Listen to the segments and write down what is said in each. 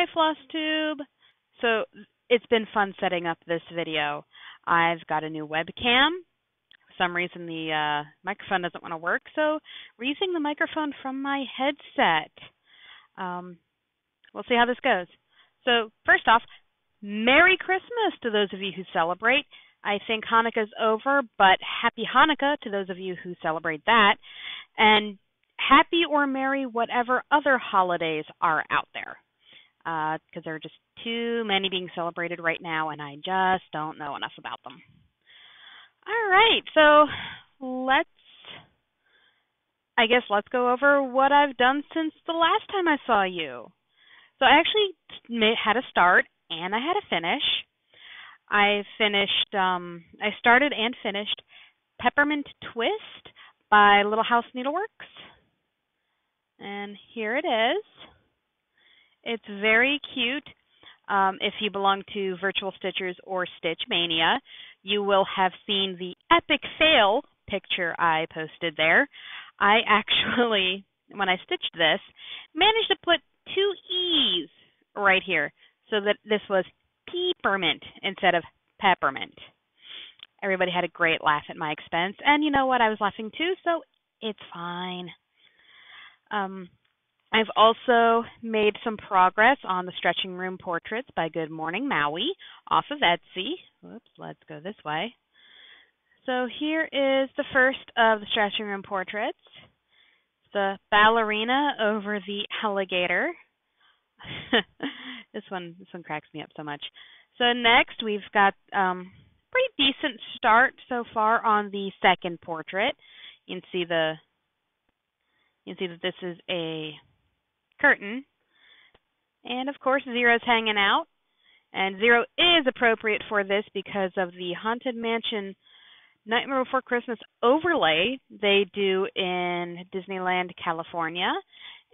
Hi, Flosstube. So it's been fun setting up this video. I've got a new webcam. For some reason the microphone doesn't want to work, so we're using the microphone from my headset. We'll see how this goes. So first off, Merry Christmas to those of you who celebrate. I think Hanukkah's over, but Happy Hanukkah to those of you who celebrate that. And happy or merry whatever other holidays are out there. Because there are just too many being celebrated right now, and I just don't know enough about them. All right, so let's go over what I've done since the last time I saw you. So I actually had a start and I had a finish. I started and finished Peppermint Twist by Little House Needleworks. And here it is. It's very cute. If you belong to Virtual Stitchers or Stitch Mania, you will have seen the epic fail picture I posted there. I actually, when I stitched this, managed to put two E's right here so that this was peppermint instead of peppermint. Everybody had a great laugh at my expense, and you know what? I was laughing too, so it's fine. I've also made some progress on the Stretching Room Portraits by Good Morning Maui off of Etsy. Whoops, let's go this way. So here is the first of the Stretching Room Portraits. The ballerina over the alligator. This one cracks me up so much. So next we've got pretty decent start so far on the second portrait. You can see that this is a curtain, and of course Zero's hanging out, and Zero is appropriate for this because of the Haunted Mansion Nightmare Before Christmas overlay they do in Disneyland, California,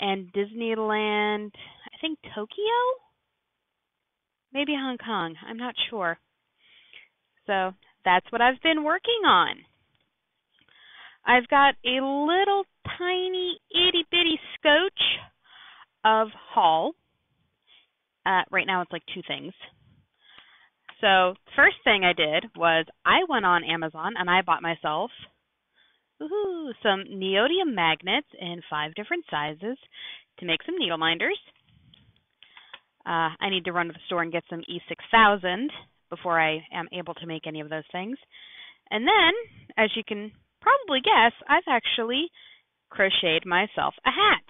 and Disneyland, I think Tokyo? Maybe Hong Kong, I'm not sure. So that's what I've been working on. I've got a little tiny itty-bitty scotch of haul. Right now it's like two things. So first thing I did was I went on Amazon and I bought myself some neodymium magnets in 5 different sizes to make some needle minders. I need to run to the store and get some E6000 before I am able to make any of those things. And then, as you can probably guess, I've actually crocheted myself a hat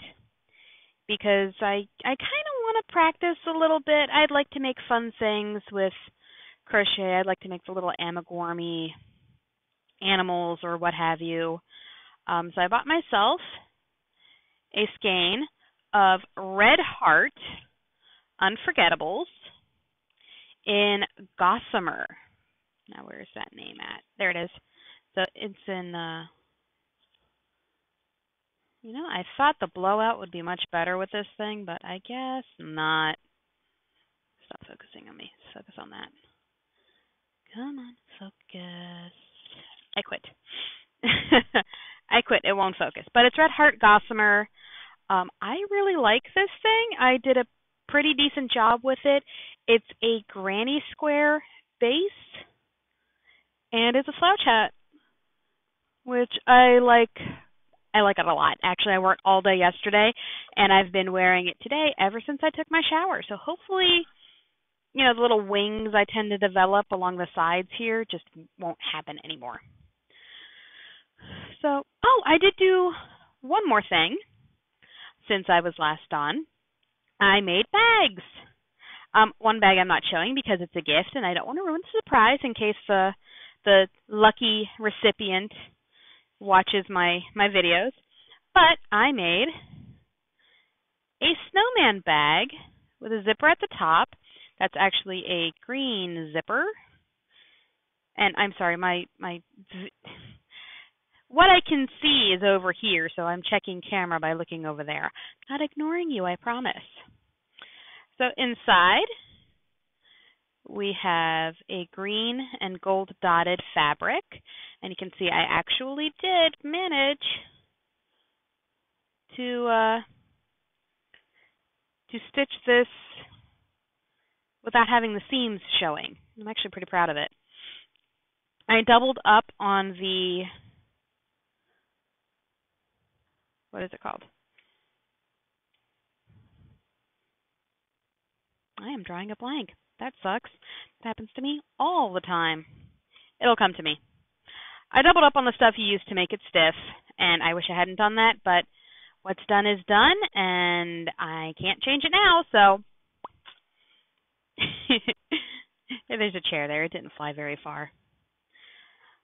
because I kind of want to practice a little bit. I'd like to make fun things with crochet. I'd like to make the little amigurumi animals or what have you. So I bought myself a skein of Red Heart Unforgettables in Gossamer. Now where's that name at? There it is. So it's in, I thought the blowout would be much better with this thing, but I guess not. Stop focusing on me. Focus on that. Come on, focus. I quit. I quit. It won't focus. But it's Red Heart Gossamer. I really like this thing. I did a pretty decent job with it. It's a granny square base, and it's a slouch hat, which I like. I like it a lot. Actually, I wore it all day yesterday, and I've been wearing it today ever since I took my shower. So hopefully, the little wings I tend to develop along the sides here just won't happen anymore. So, I did do one more thing since I was last on. I made bags. One bag I'm not showing because it's a gift, and I don't want to ruin the surprise in case the lucky recipient watches my videos. But I made a snowman bag with a zipper at the top. That's actually a green zipper. And I'm sorry, what I can see is over here, so I'm checking camera by looking over there. Not ignoring you, I promise. So inside, we have a green and gold dotted fabric. And you can see I actually did manage to stitch this without having the seams showing. I'm actually pretty proud of it. I doubled up on the, what is it called? I am drawing a blank. That sucks. It happens to me all the time. It'll come to me. I doubled up on the stuff you used to make it stiff, and I wish I hadn't done that, but what's done is done, and I can't change it now, so there's a chair there. It didn't fly very far.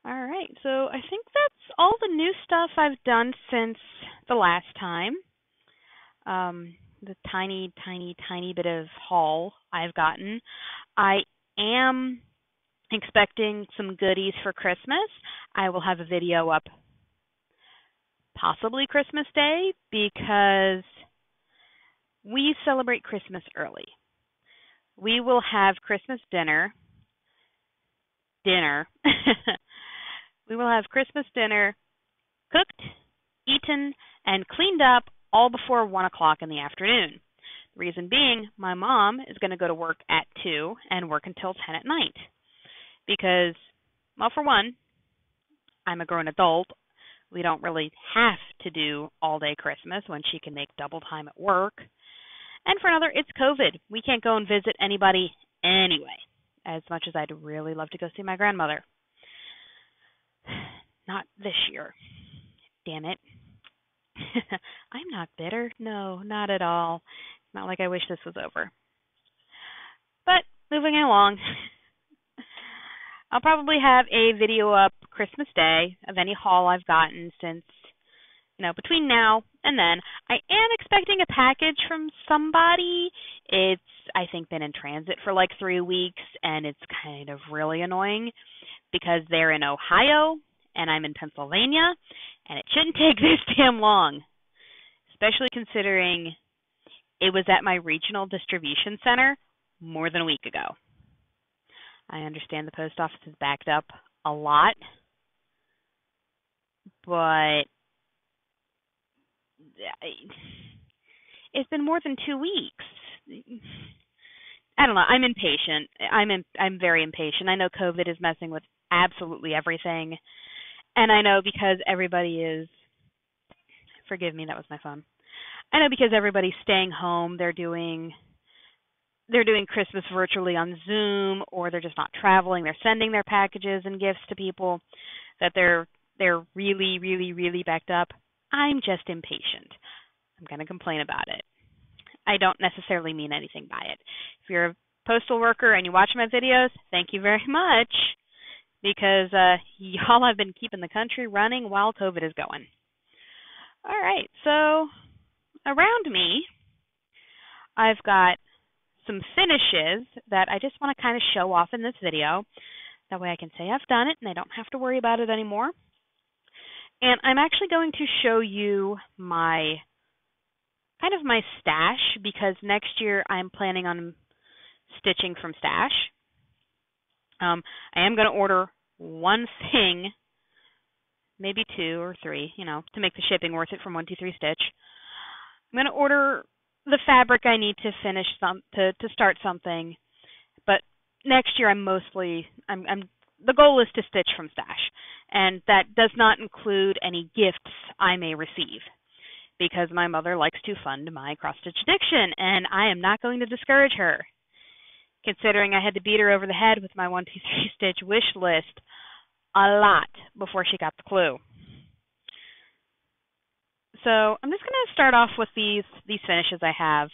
All right, so I think that's all the new stuff I've done since the last time. The tiny, tiny, tiny bit of haul I've gotten. I am expecting some goodies for Christmas. I will have a video up possibly Christmas Day because we celebrate Christmas early. We will have Christmas dinner. We will have Christmas dinner cooked, eaten, and cleaned up all before 1 o'clock in the afternoon. The reason being, my mom is going to go to work at 2 and work until 10 at night. Because, well, for one, I'm a grown adult. We don't really have to do all-day Christmas when she can make double time at work. And for another, it's COVID. We can't go and visit anybody anyway, as much as I'd really love to go see my grandmother. Not this year. Damn it. I'm not bitter. No, not at all. Not like I wish this was over. But moving along, I'll probably have a video up Christmas Day of any haul I've gotten since, between now and then. I am expecting a package from somebody. It's, I think, been in transit for like 3 weeks, and it's kind of really annoying because they're in Ohio and I'm in Pennsylvania, and it shouldn't take this damn long, especially considering it was at my regional distribution center more than a week ago. I understand the post office is backed up a lot, but it's been more than 2 weeks. I don't know. I'm impatient. I'm very impatient. I know COVID is messing with absolutely everything, and I know because everybody is. Forgive me, that was my phone. I know because everybody's staying home. They're doing Christmas virtually on Zoom, or they're just not traveling. They're sending their packages and gifts to people. That they're really, really, really backed up. I'm just impatient. I'm going to complain about it. I don't necessarily mean anything by it. If you're a postal worker and you watch my videos, thank you very much, because y'all have been keeping the country running while COVID is going. All right, so around me, I've got some finishes that I just want to kind of show off in this video. That way I can say I've done it and I don't have to worry about it anymore. And I'm actually going to show you my stash, because next year I'm planning on stitching from stash. I am going to order one thing, maybe 2 or 3, to make the shipping worth it from 123 Stitch. I'm going to order the fabric I need to finish to start something, but next year I'm the goal is to stitch from stash, and that does not include any gifts I may receive, because my mother likes to fund my cross-stitch addiction, and I am not going to discourage her, considering I had to beat her over the head with my 123 Stitch wish list a lot before she got the clue. So I'm just going to start off with these finishes I have.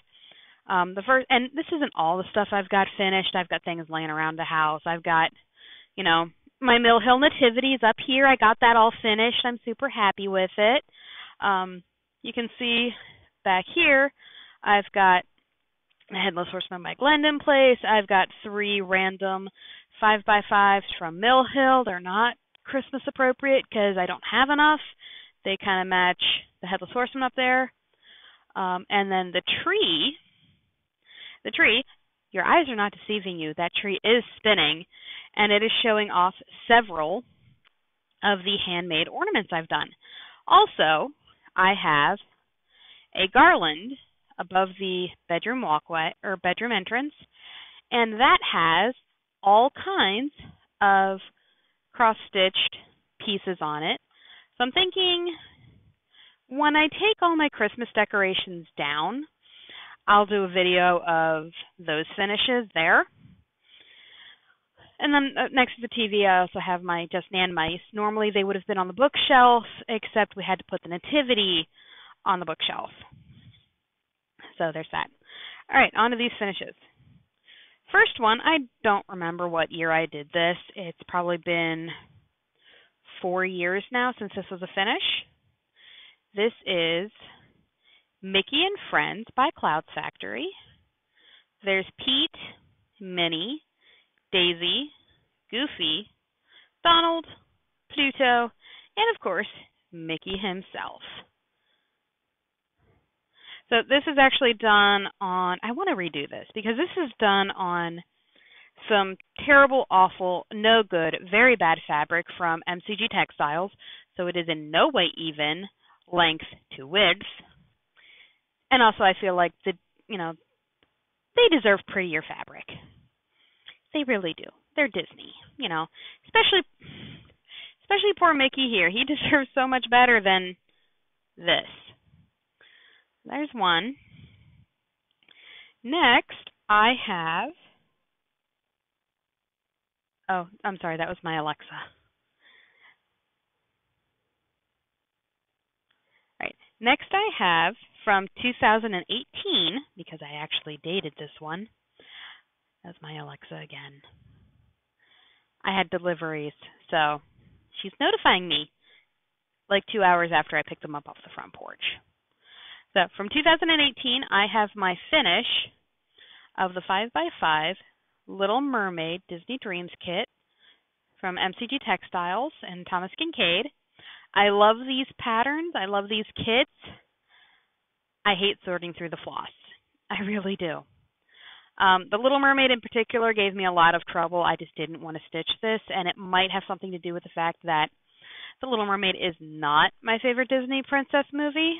The first, and this isn't all the stuff I've got finished. I've got things laying around the house. I've got, my Mill Hill Nativity is up here. I got that all finished. I'm super happy with it. You can see back here, I've got a Headless Horseman by Glendon Place. I've got 3 random 5x5s from Mill Hill. They're not Christmas appropriate because I don't have enough. They kind of match the Headless Horseman up there. And then the tree, your eyes are not deceiving you. That tree is spinning, and it is showing off several of the handmade ornaments I've done. Also, I have a garland above the bedroom walkway or bedroom entrance, And that has all kinds of cross-stitched pieces on it. So I'm thinking when I take all my Christmas decorations down, I'll do a video of those finishes there. And then next to the TV, I also have my Just Nan mice. Normally they would have been on the bookshelf, except we had to put the nativity on the bookshelf. So there's that. All right, on to these finishes. First one, I don't remember what year I did this. It's probably been 4 years now since this was a finish. This is Mickey and Friends by Cloud Factory. There's Pete, Minnie, Daisy, Goofy, Donald, Pluto, and of course, Mickey himself. So this is actually done on, I want to redo this because this is done on some terrible, awful, no good, very bad fabric from MCG Textiles. So it is in no way even length to width. And also I feel like they deserve prettier fabric. They really do. They're Disney, especially poor Mickey here. He deserves so much better than this. There's one. Next, I have, oh, I'm sorry, that was my Alexa. All right. Next I have from 2018, because I actually dated this one. That's my Alexa again. I had deliveries, so she's notifying me like 2 hours after I picked them up off the front porch. So from 2018, I have my finish of the 5x5 Little Mermaid Disney Dreams kit from MCG Textiles and Thomas Kincaid. I love these patterns. I love these kits. I hate sorting through the floss. I really do. The Little Mermaid in particular gave me a lot of trouble. I just didn't want to stitch this, and it might have something to do with the fact that The Little Mermaid is not my favorite Disney princess movie.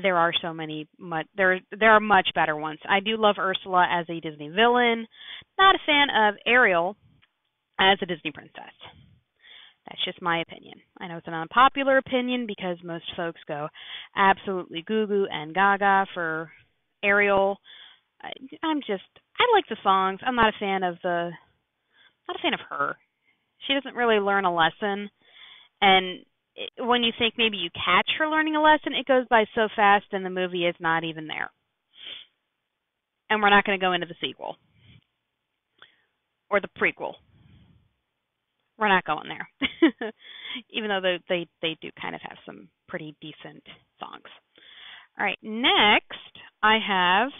There are so many, there are much better ones. I do love Ursula as a Disney villain. Not a fan of Ariel as a Disney princess. That's just my opinion. I know it's an unpopular opinion because most folks go absolutely goo-goo and gaga for Ariel. I like the songs. I'm not a fan of her. She doesn't really learn a lesson, and when you think maybe you catch her learning a lesson, it goes by so fast and the movie is not even there. And we're not going to go into the sequel or the prequel. We're not going there, even though they do kind of have some pretty decent songs. All right, next I have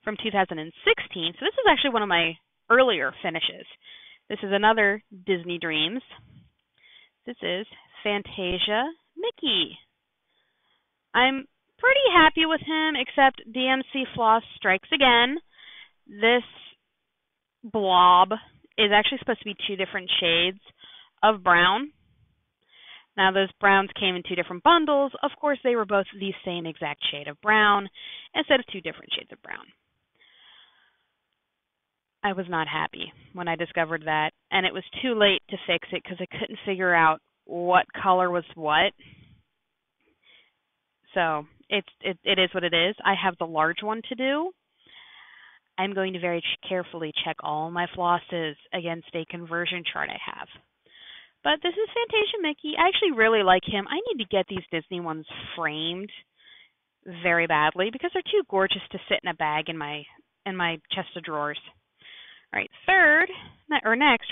from 2016. So this is actually one of my earlier finishes. This is another Disney Dreams. This is Fantasia Mickey. I'm pretty happy with him, except DMC Floss strikes again. This blob is actually supposed to be 2 different shades of brown. Now, those browns came in 2 different bundles. Of course, they were both the same exact shade of brown instead of 2 different shades of brown. I was not happy when I discovered that, and it was too late to fix it because I couldn't figure out what color was what. So it is what it is. I have the large one to do. I'm going to very carefully check all my flosses against a conversion chart I have. But this is Fantasia Mickey. I actually really like him. I need to get these Disney ones framed very badly because they're too gorgeous to sit in a bag in my chest of drawers. All right, next,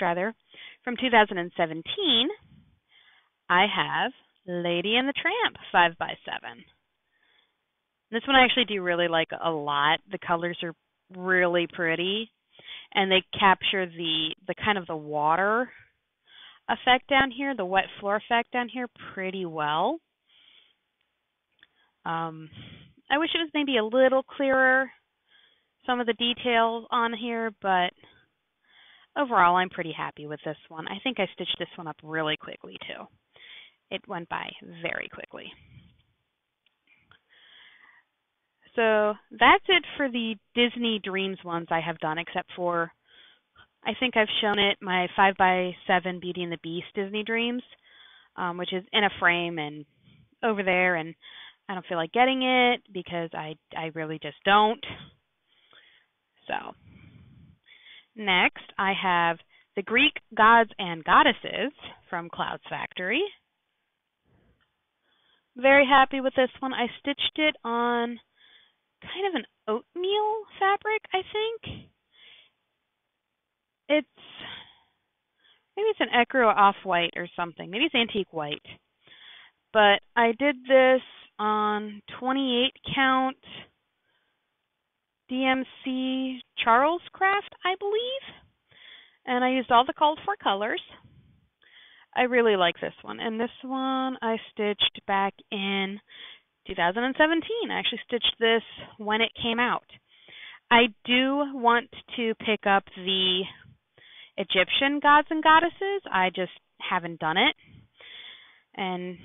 from 2017, I have Lady and the Tramp 5x7. This one I actually do really like a lot. The colors are really pretty, and they capture the kind of the water effect down here, the wet floor effect down here pretty well. I wish it was maybe a little clearer, some of the details on here, but overall I'm pretty happy with this one. I think I stitched this one up really quickly too. It went by very quickly. So that's it for the Disney Dreams ones I have done, except for I think I've shown it my 5x7 Beauty and the Beast Disney Dreams, which is in a frame and over there, and I don't feel like getting it because I really just don't. So next I have the Greek Gods and Goddesses from Clouds Factory. Very happy with this one. I stitched it on kind of an oatmeal fabric, I think. Maybe it's an ecru off-white or something. Maybe it's antique white. But I did this on 28 count DMC Charles Craft, I believe. And I used all the called for colors. I really like this one. And this one I stitched back in 2017. I actually stitched this when it came out. I do want to pick up the Egyptian Gods and Goddesses. I just haven't done it. And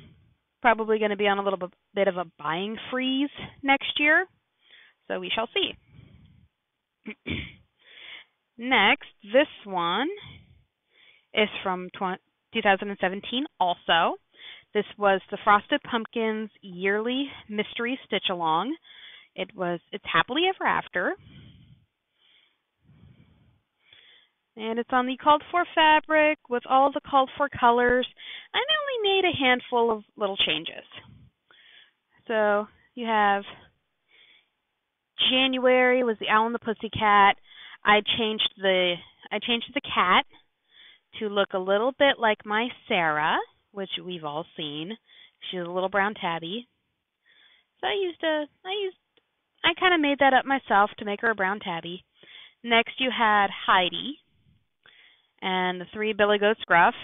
probably going to be on a little bit of a buying freeze next year. So we shall see. Next, this one is from 2017 also. This was the Frosted Pumpkins yearly mystery stitch along. It's Happily Ever After. And it's on the called for fabric with all the called for colors. I only made a handful of little changes. So you have January was the Owl and the Pussycat. I changed the cat to look a little bit like my Sarah, which we've all seen. She's a little brown tabby. So I kind of made that up myself to make her a brown tabby. Next you had Heidi and the 3 Billy Goats Gruff.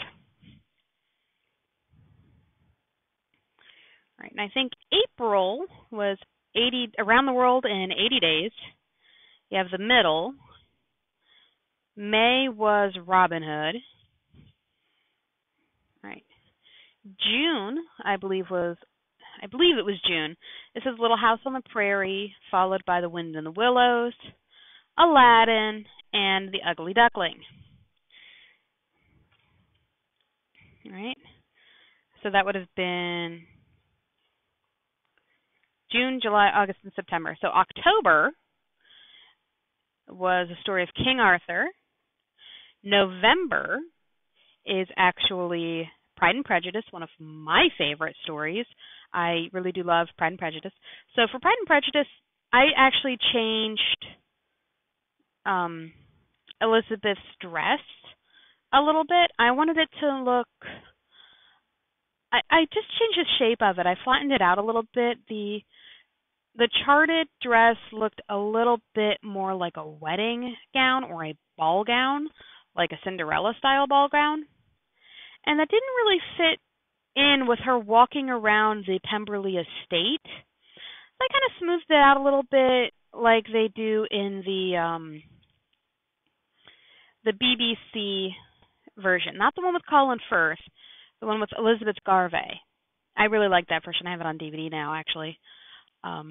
All right, and I think April was Around the World in 80 Days. You have the middle. May was Robin Hood. All right. June, I believe it was June. This is Little House on the Prairie, followed by The Wind in the Willows, Aladdin, and The Ugly Duckling. All right. So that would have been June, July, August, and September. So October was a story of King Arthur. November is actually Pride and Prejudice, one of my favorite stories. I really do love Pride and Prejudice. So for Pride and Prejudice, I actually changed Elizabeth's dress a little bit. I wanted it to look... I just changed the shape of it. I flattened it out a little bit. The charted dress looked a little bit more like a wedding gown or a ball gown, like a Cinderella-style ball gown. And that didn't really fit in with her walking around the Pemberley estate. So I kind of smoothed it out a little bit like they do in the BBC version. Not the one with Colin Firth, the one with Elizabeth Garvey. I really like that version. I have it on DVD now, actually. So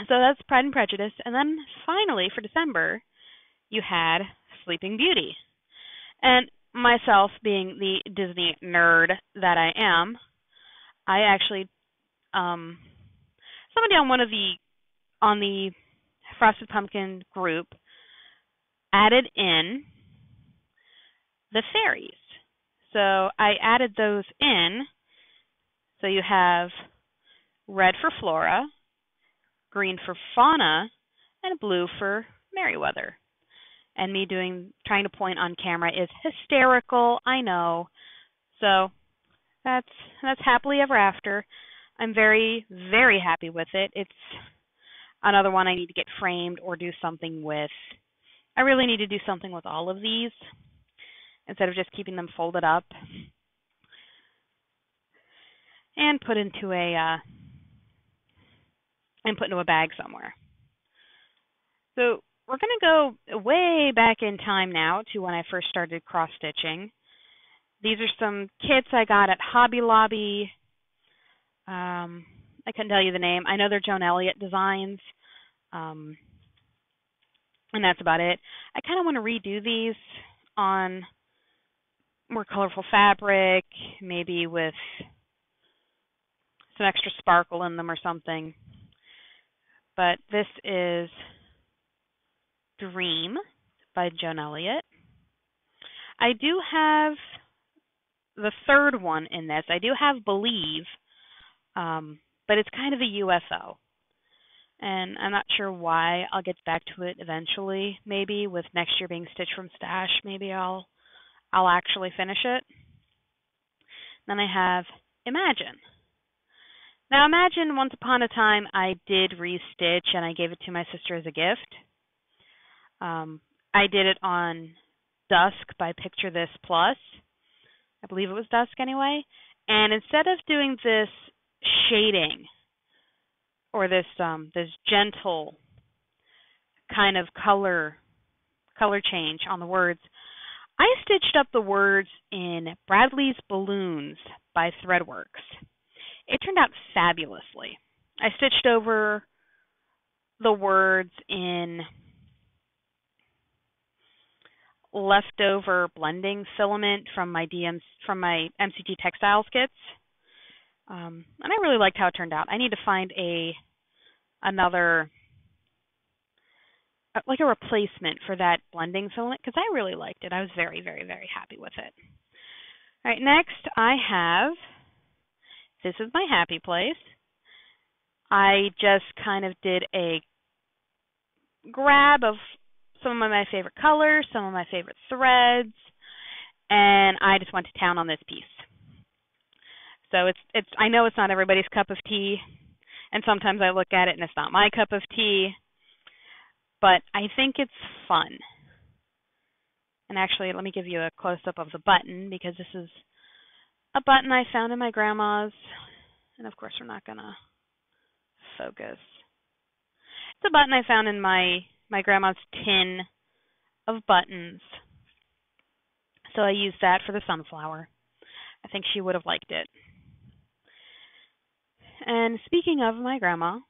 that's Pride and Prejudice. And then finally, for December, you had Sleeping Beauty. And myself, being the Disney nerd that I am, I actually, somebody on the Frosted Pumpkin group added in the fairies. So I added those in. So you have red for Flora, green for Fauna, and blue for Merryweather. And me trying to point on camera is hysterical, I know. So that's Happily Ever After. I'm very, very happy with it. It's another one I need to get framed or do something with. I really need to do something with all of these instead of just keeping them folded up and put into a bag somewhere. So we're going to go way back in time now to when I first started cross-stitching. These are some kits I got at Hobby Lobby. I couldn't tell you the name. I know they're Joan Elliott designs, um, and that's about it. I kind of want to redo these on more colorful fabric, maybe with some extra sparkle in them or something. But this is Dream by Joan Elliott. I do have the third one in this. I do have Believe, but it's kind of a UFO. And I'm not sure why. I'll get back to it eventually. Maybe with next year being Stitch from Stash, maybe I'll actually finish it. Then I have Imagine. Now Imagine, once upon a time I did restitch and I gave it to my sister as a gift. I did it on Dusk by Picture This Plus. I believe it was Dusk anyway. And instead of doing this shading or this gentle kind of color change on the words, I stitched up the words in Bradley's Balloons by Threadworks. It turned out fabulously. I stitched over the words in leftover blending filament from my MCT textile kits, and I really liked how it turned out. I need to find another like a replacement for that blending filament because I really liked it. I was very, very, very happy with it. All right, next I have This Is My Happy Place. I just kind of did a grab of some of my favorite colors, some of my favorite threads, and I just went to town on this piece. So it's I know it's not everybody's cup of tea, and sometimes I look at it and it's not my cup of tea, but I think it's fun. And actually, let me give you a close-up of the button because this is a button I found in my grandma's, and of course we're not going to focus. It's a button I found in my grandma's tin of buttons. So I used that for the sunflower. I think she would have liked it. And speaking of my grandma,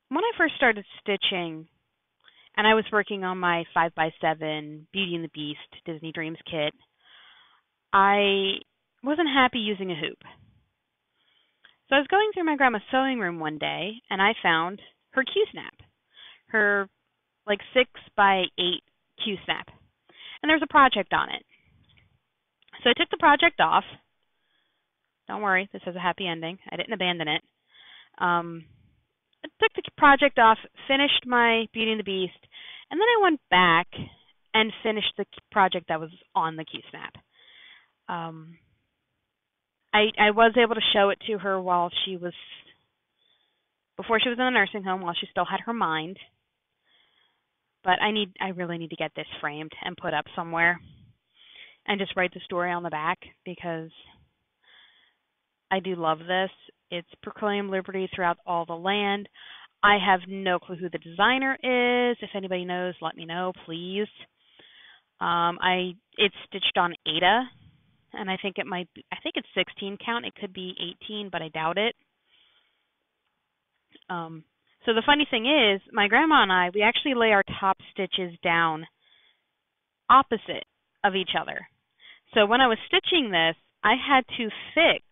when I first started stitching, and I was working on my 5x7 Beauty and the Beast Disney Dreams kit, I wasn't happy using a hoop. So I was going through my grandma's sewing room one day, and I found her Q-snap, her like 6x8 Q-snap. And there was a project on it. So I took the project off. Don't worry, this has a happy ending. I didn't abandon it. I took the project off, finished my Beauty and the Beast, and then I went back and finished the project that was on the Q-snap. I was able to show it to her before she was in the nursing home, while she still had her mind. But I really need to get this framed and put up somewhere and just write the story on the back because I do love this. It's Proclaim Liberty Throughout All the Land. I have no clue who the designer is. If anybody knows, let me know, please. It's stitched on Ada, and I think it's 16 count. It could be 18, but I doubt it. So the funny thing is, my grandma and we actually lay our top stitches down opposite of each other. So when I was stitching this, I had to fix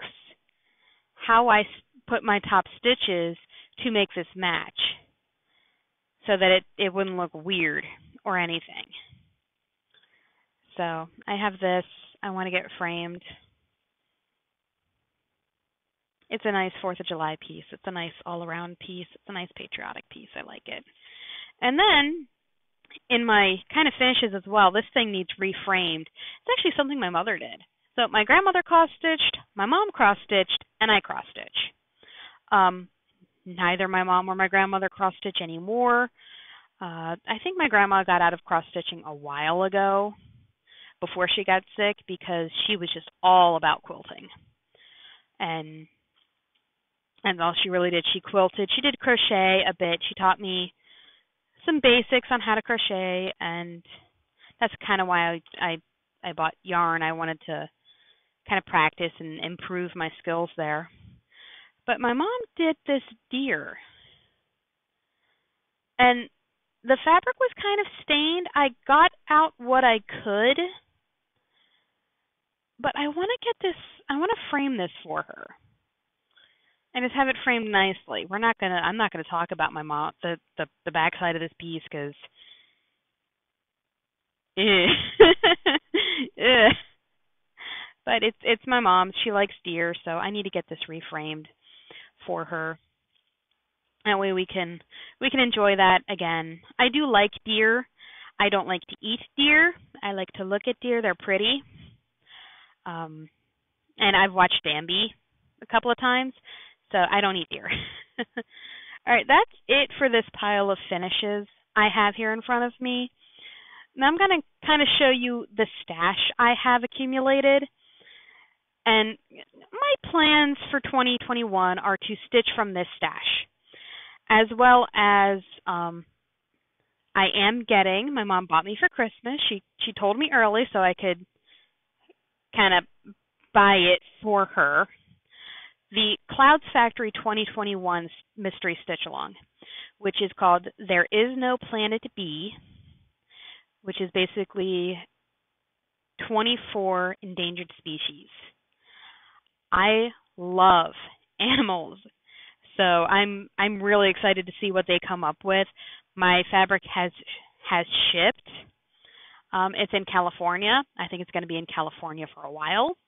how I put my top stitches to make this match so that it wouldn't look weird or anything. So I have this. I want to get framed. It's a nice 4th of July piece. It's a nice all-around piece. It's a nice patriotic piece. I like it. And then in my kind of finishes as well, this thing needs reframed. It's actually something my mother did. So my grandmother cross-stitched, my mom cross-stitched, and I cross-stitch. Neither my mom or my grandmother cross-stitch anymore. I think my grandma got out of cross-stitching a while ago before she got sick because she was just all about quilting. And all she really did, she quilted. She did crochet a bit. She taught me some basics on how to crochet, and that's kind of why I bought yarn. I wanted to kind of practice and improve my skills there. But my mom did this deer, and the fabric was kind of stained. I got out what I could, but I want to get this, I want to frame this for her. And just have it framed nicely. I'm not gonna talk about my mom, the backside of this piece, because but it's my mom. She likes deer, so I need to get this reframed for her. That way we can enjoy that again. I do like deer. I don't like to eat deer. I like to look at deer. They're pretty. Um, and I've watched Bambi a couple of times, so I don't eat deer. All right, that's it for this pile of finishes I have here in front of me. Now I'm going to kind of show you the stash I have accumulated. And my plans for 2021 are to stitch from this stash, as well as I am getting, my mom bought me for Christmas. She told me early so I could kind of buy it for her. The Clouds Factory 2021 Mystery Stitch Along, which is called There Is No Planet B, which is basically 24 endangered species. I love animals, so I'm really excited to see what they come up with. My fabric has shipped. It's in California. I think it's going to be in California for a while.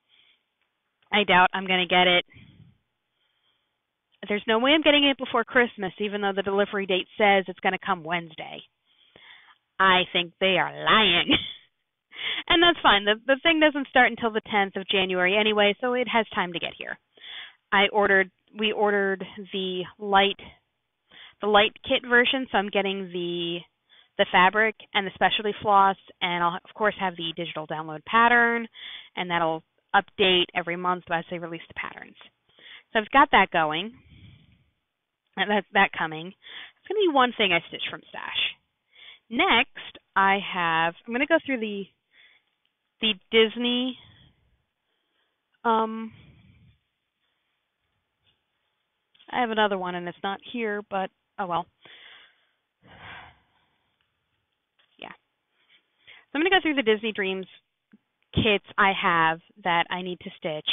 I doubt I'm going to get it. There's no way I'm getting it before Christmas, even though the delivery date says it's going to come Wednesday. I think they are lying. And that's fine. The thing doesn't start until the 10th of January anyway, so it has time to get here. We ordered the light kit version, so I'm getting the fabric and the specialty floss, and I'll of course have the digital download pattern, and that'll update every month as they release the patterns. So I've got that going. And that's that coming. It's going to be one thing I stitch from stash. Next, I'm going to go through the Disney I have another one and it's not here, but oh well. Yeah. So I'm going to go through the Disney Dreams kits I have that I need to stitch.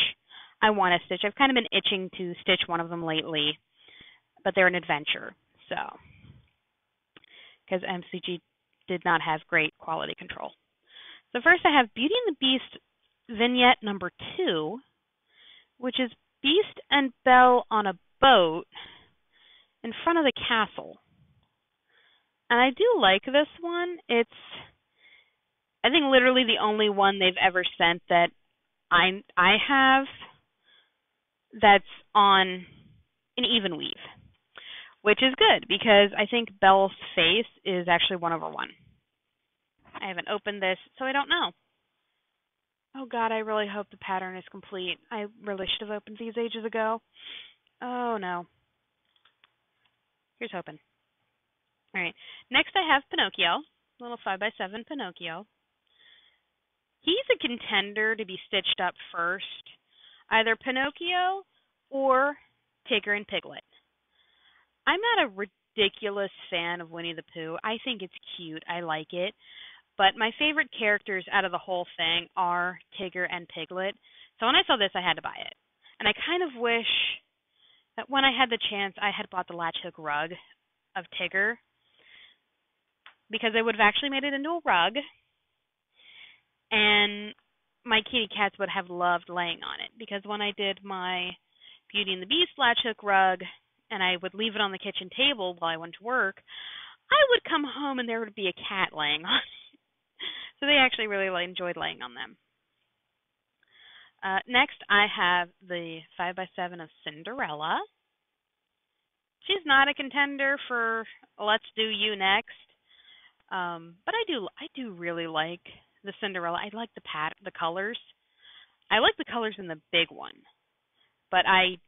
I want to stitch. I've kind of been itching to stitch one of them lately, but they're an adventure, so because MCG did not have great quality control. So first I have Beauty and the Beast vignette number 2, which is Beast and Belle on a boat in front of the castle. And I do like this one. It's, I think, literally the only one they've ever sent that I have that's on an even weave, which is good because I think Belle's face is actually 1/1. I haven't opened this, so I don't know. Oh God, I really hope the pattern is complete. I really should have opened these ages ago. Oh no. Here's hoping. All right. Next I have Pinocchio, little 5x7 Pinocchio. He's a contender to be stitched up first, either Pinocchio or Tigger and Piglet. I'm not a ridiculous fan of Winnie the Pooh. I think it's cute. I like it. But my favorite characters out of the whole thing are Tigger and Piglet. So when I saw this, I had to buy it. And I kind of wish that when I had the chance, I had bought the latch hook rug of Tigger, because I would have actually made it into a rug, and my kitty cats would have loved laying on it, because when I did my Beauty and the Beast latch hook rug, and I would leave it on the kitchen table while I went to work, I would come home and there would be a cat laying on it. So they actually really enjoyed laying on them. Next, I have the 5x7 of Cinderella. She's not a contender for Let's Do You Next, but I do really like the Cinderella. I like the colors. I like the colors in the big one, but I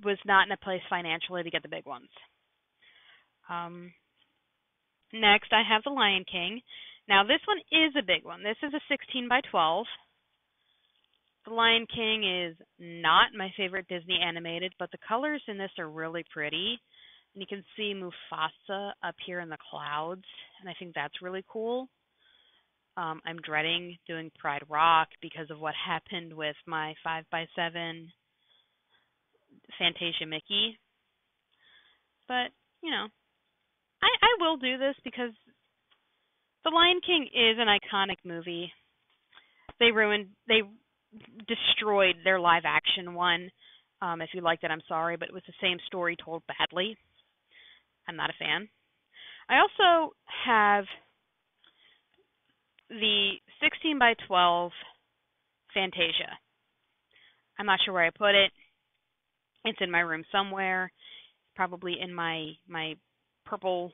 was not in a place financially to get the big ones. Next, I have the Lion King. Now, this one is a big one. This is a 16x12. The Lion King is not my favorite Disney animated, but the colors in this are really pretty. And you can see Mufasa up here in the clouds, and I think that's really cool. I'm dreading doing Pride Rock because of what happened with my 5x7 Fantasia Mickey. But, you know, I will do this because The Lion King is an iconic movie. They destroyed their live action one. If you liked it, I'm sorry, but it was the same story told badly. I'm not a fan. I also have the 16 by 12 Fantasia. I'm not sure where I put it. It's in my room somewhere, probably in my purple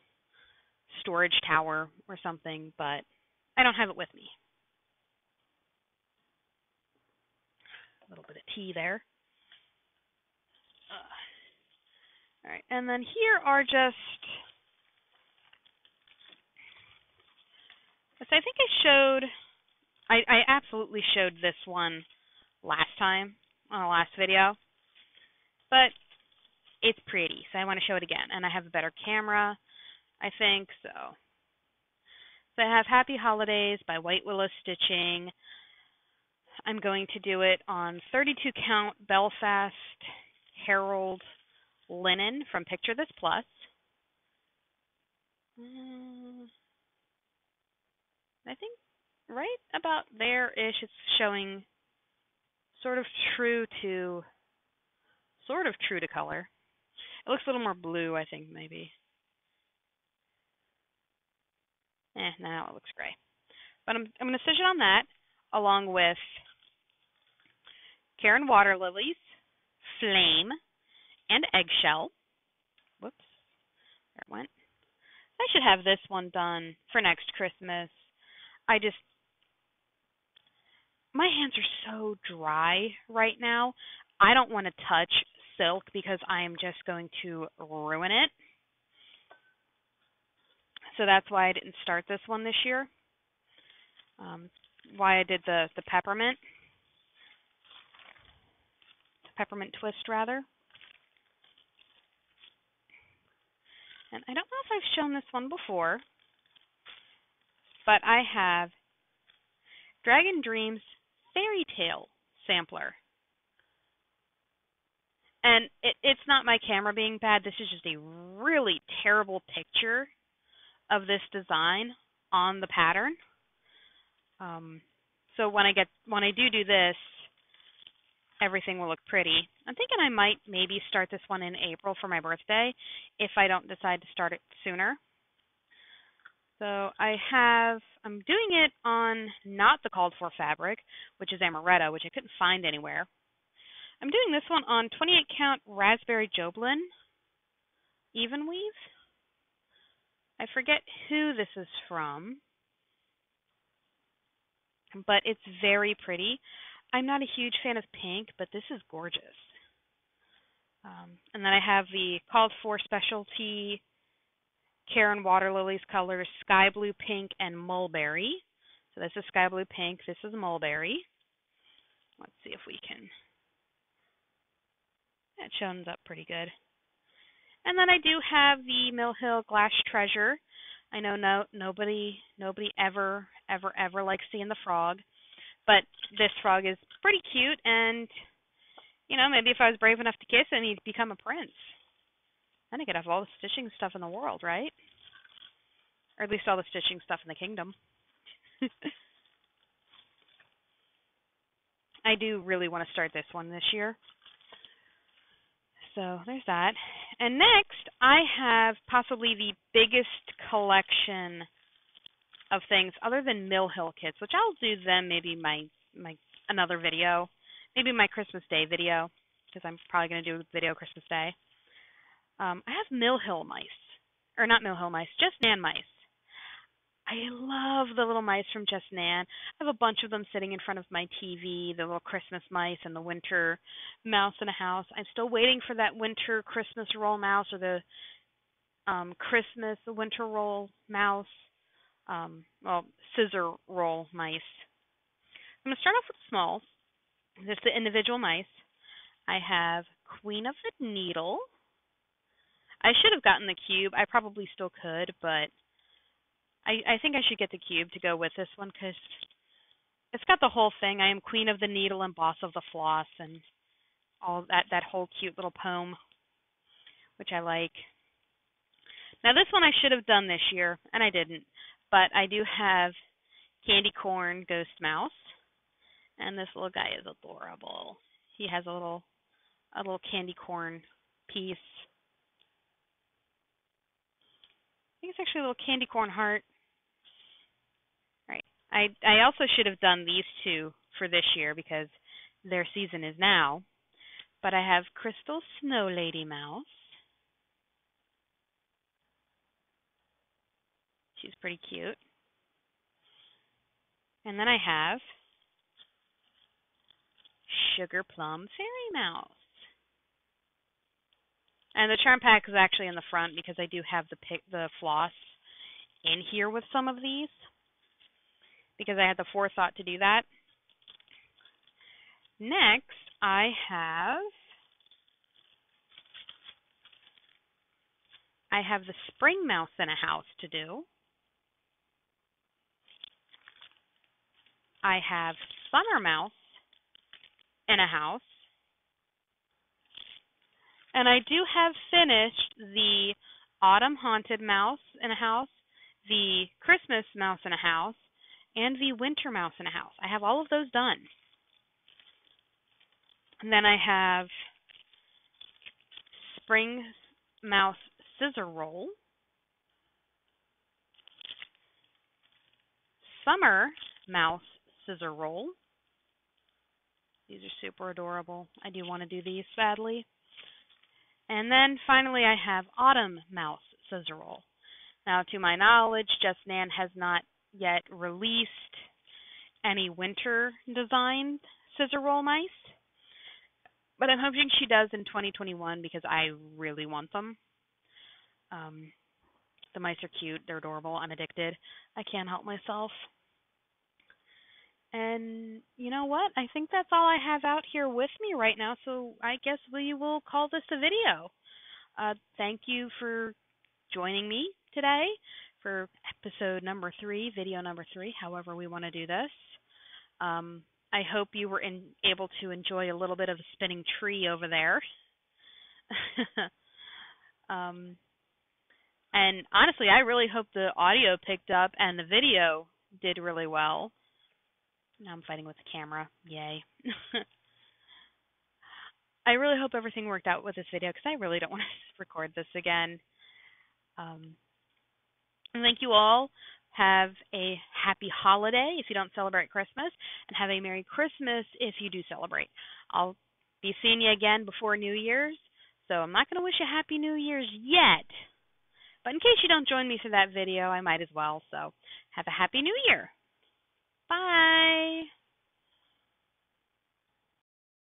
storage tower or something, but I don't have it with me. A little bit of tea there. All right, and then here are just, I think I absolutely showed this one last time on the last video, but it's pretty, so I want to show it again, and I have a better camera, I think, so. So I have Happy Holidays by White Willow Stitching. I'm going to do it on 32 count Belfast Herald linen from Picture This Plus. I think right about there-ish it's showing sort of true to color. It looks a little more blue, I think, maybe. Now it looks gray. But I'm going to stitch it on that, along with Karen Water Lilies, Flame, and Eggshell. Whoops, there it went. I should have this one done for next Christmas. My hands are so dry right now. I don't want to touch silk because I am just going to ruin it. So that's why I didn't start this one this year. Why I did the peppermint twist rather. And I don't know if I've shown this one before, but I have Dragon Dreams Fairy Tale Sampler. And it's not my camera being bad. This is just a really terrible picture of this design on the pattern. So when I do this, everything will look pretty. I'm thinking I might maybe start this one in April for my birthday if I don't decide to start it sooner. So I'm doing it on not the called for fabric, which is Amaretto, which I couldn't find anywhere. I'm doing this one on 28 count Raspberry Joblin even weave. I forget who this is from, but it's very pretty. I'm not a huge fan of pink, but this is gorgeous. And then I have the called for specialty Karen Water Lilies colors Sky Blue Pink and Mulberry. So this is Sky Blue Pink, this is Mulberry. Let's see if we can. That shows up pretty good. And then I do have the Mill Hill Glass Treasure. I know nobody ever likes seeing the frog, but this frog is pretty cute, and maybe if I was brave enough to kiss him, he'd become a prince. Then I could have all the stitching stuff in the world, right? Or at least all the stitching stuff in the kingdom. I do really want to start this one this year. So there's that. And next, I have possibly the biggest collection of things other than Mill Hill kits, which I'll do them maybe my another video, maybe my Christmas Day video, because I'm probably going to do a video Christmas Day. I have Mill Hill mice, or not Mill Hill mice, Just Nan mice. I love the little mice from Just Nan. I have a bunch of them sitting in front of my TV, the little Christmas mice and the winter mouse in a house. I'm still waiting for that winter Christmas roll mouse or the Christmas winter roll mouse, scissor roll mice. I'm going to start off with small. Just the individual mice. I have Queen of the Needle. I should have gotten the cube. I probably still could, but I think I should get the cube to go with this one because it's got the whole thing. I am Queen of the Needle and Boss of the Floss and all that whole cute little poem, which I like. Now this one I should have done this year, and I didn't. But I do have Candy Corn Ghost Mouse, and this little guy is adorable. He has a little candy corn piece. I think it's actually a little candy corn heart. Right. I also should have done these two for this year because their season is now. But I have Crystal Snow Lady Mouse. She's pretty cute. And then I have Sugar Plum Fairy Mouse. And the charm pack is actually in the front because I do have the floss in here with some of these because I had the forethought to do that. Next, I have the Spring Mouse in a house to do. I have Summer Mouse in a house. And I do have finished the Autumn Haunted Mouse in a house, the Christmas Mouse in a house, and the Winter Mouse in a house. I have all of those done. And then I have Spring Mouse Scissor Roll, Summer Mouse Scissor Roll. These are super adorable. I do want to do these badly. And then finally I have Autumn Mouse Scissor Roll. Now to my knowledge, Just Nan has not yet released any winter designed scissor roll mice. But I'm hoping she does in 2021 because I really want them. The mice are cute. They're adorable. I'm addicted. I can't help myself. And you know what? I think that's all I have out here with me right now, so I guess we will call this a video. Thank you for joining me today for episode number 3, video number 3, however we want to do this. I hope you were able to enjoy a little bit of the spinning tree over there. And honestly, I really hope the audio picked up and the video did really well. Now I'm fighting with the camera. Yay. I really hope everything worked out with this video because I really don't want to record this again. And thank you all. Have a happy holiday if you don't celebrate Christmas, and have a Merry Christmas if you do celebrate. I'll be seeing you again before New Year's, so I'm not going to wish you Happy New Year's yet. But in case you don't join me for that video, I might as well. So have a Happy New Year. Bye.